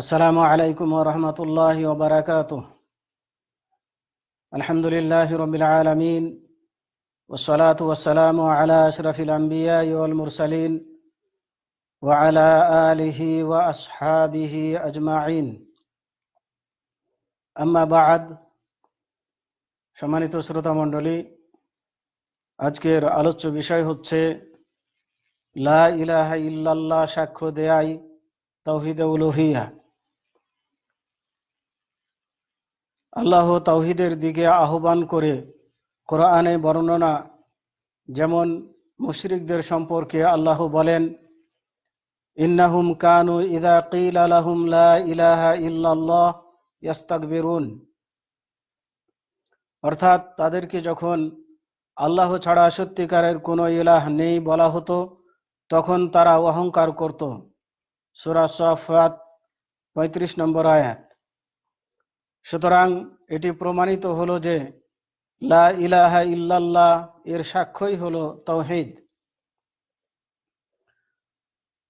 আসসালামু আলাইকুম ওয়া রাহমাতুল্লাহি ওয়া বারাকাতুহু। আলহামদুলিল্লাহি রাব্বিল আলামিন ওয়াসসালাতু ওয়াসসালামু আলা আশরাফিল আমবিয়াই ওয়াল মুরসালিন ওয়া আলা আলিহি ওয়া আসহাবিহি আজমাইন। আম্মা বা'দ। সম্মানিত শ্রোতা মণ্ডলী, আজকের আলোচ্য বিষয় হচ্ছে লা ইলাহা ইল্লাল্লাহ সাক্ষ্য দেয়াই তাওহীদে উলুহিয়া। আল্লাহ তাওহীদের দিকে আহ্বান করে কোরআনে বর্ণনা, যেমন মুশরিকদের সম্পর্কে আল্লাহ বলেন, ইন্নাহুম কানু ইযা কিলা লাহুম লা ইলাহা ইল্লাল্লাহ ইস্তাকবিরুন। অর্থাৎ তাদেরকে যখন আল্লাহ ছাড়া সত্যিকারের কোনো ইলাহ নেই বলা হতো, তখন তারা অহংকার করত। সূরা সাফফাত ৩৫ নম্বর আয়াত। সুতরাং এটি প্রমাণিত হলো যে লা ইলাহা ইল্লাল্লাহ এর সাক্ষ্যই হলো তাওহীদ।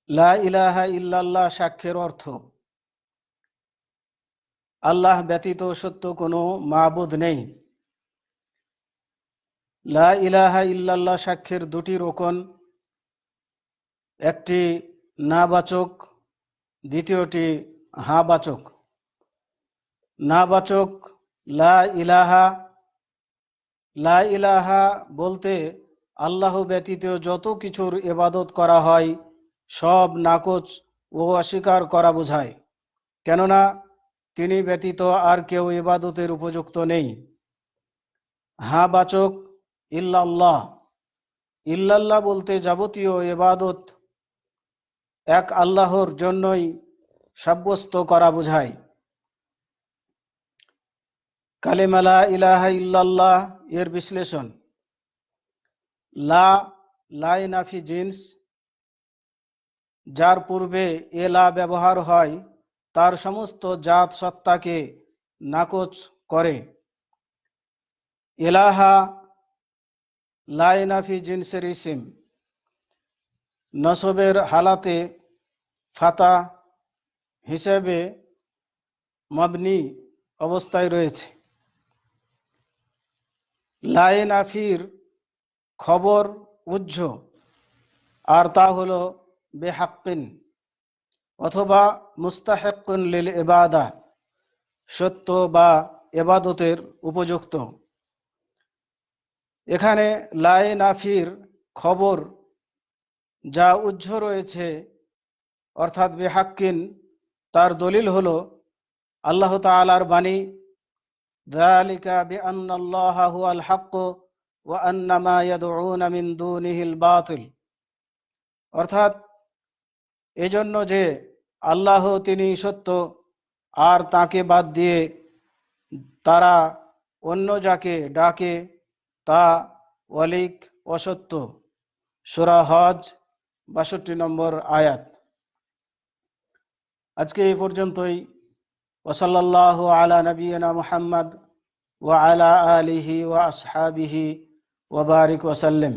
লা ইলাহা ইল্লাল্লাহ সাক্ষ্যের অর্থ আল্লাহ ব্যতীত সত্য কোনো মাবুদ নেই। লা ইলাহা ইল্লাল্লাহ সাক্ষ্যের দুটি রোকন, একটি না বাচক, দ্বিতীয়টি হা বাচক। না বাচক লা ইলাহা, লা ইলাহা বলতে আল্লাহ ব্যতীত যত কিছুর ইবাদত করা হয় সব নাকচ ও অস্বীকার করা বোঝায়, কেননা তিনি ব্যতীত আর কেউ ইবাদতের উপযুক্ত নেই। হা বাচক ইল্লাল্লাহ, ইল্লাল্লাহ বলতে যাবতীয় ইবাদত এক আল্লাহর জন্যই সাব্যস্ত করা বোঝায়। কালেমা লা ইলাহা ইল্লাল্লাহ এর বিশ্লেষণ। লা, লাই নাফি জিন্স, যার পূর্বে এ লা ব্যবহার হয় তার সমস্ত জাত সত্তাকে নাকচ করে। ইলাহা লাই নাফি জিন্সের ইসিম, নসবের হালাতে ফাতা হিসেবে মবনি অবস্থায় রয়েছে। লাই নাফির খবর উজ্জ, আর তা হলো বেহাক্কিন অথবা মুস্তাহিকুন লিল ইবাদা, সত্য বা ইবাদতের উপযুক্ত। এখানে লাই নাফির খবর যা উজ্জ রয়েছে অর্থাৎ বেহাক্কিন, তার দলিল হলো আল্লাহ তাআলার বাণী, যালিকা বিআন্নাল্লাহা হুয়াল হক ওয়া আন্না মা ইয়াদউনা মিন দুনিহিল বাতিল। অর্থাৎ এজন্য যে আল্লাহ তিনি সত্য, আর তাকে বাদ দিয়ে তারা অন্য যাকে ডাকে তা অলিক অসত্য। সূরা হজ ৬২ নম্বর আয়াত। আজকে এই পর্যন্তই। ওয়াসাল্লাল্লাহু আলা নবিয়িনা মুহাম্মদ ওয়া আলা আলিহি ওয়া আসহাবিহি ওয়া বারিক ওয়া সাল্লাম।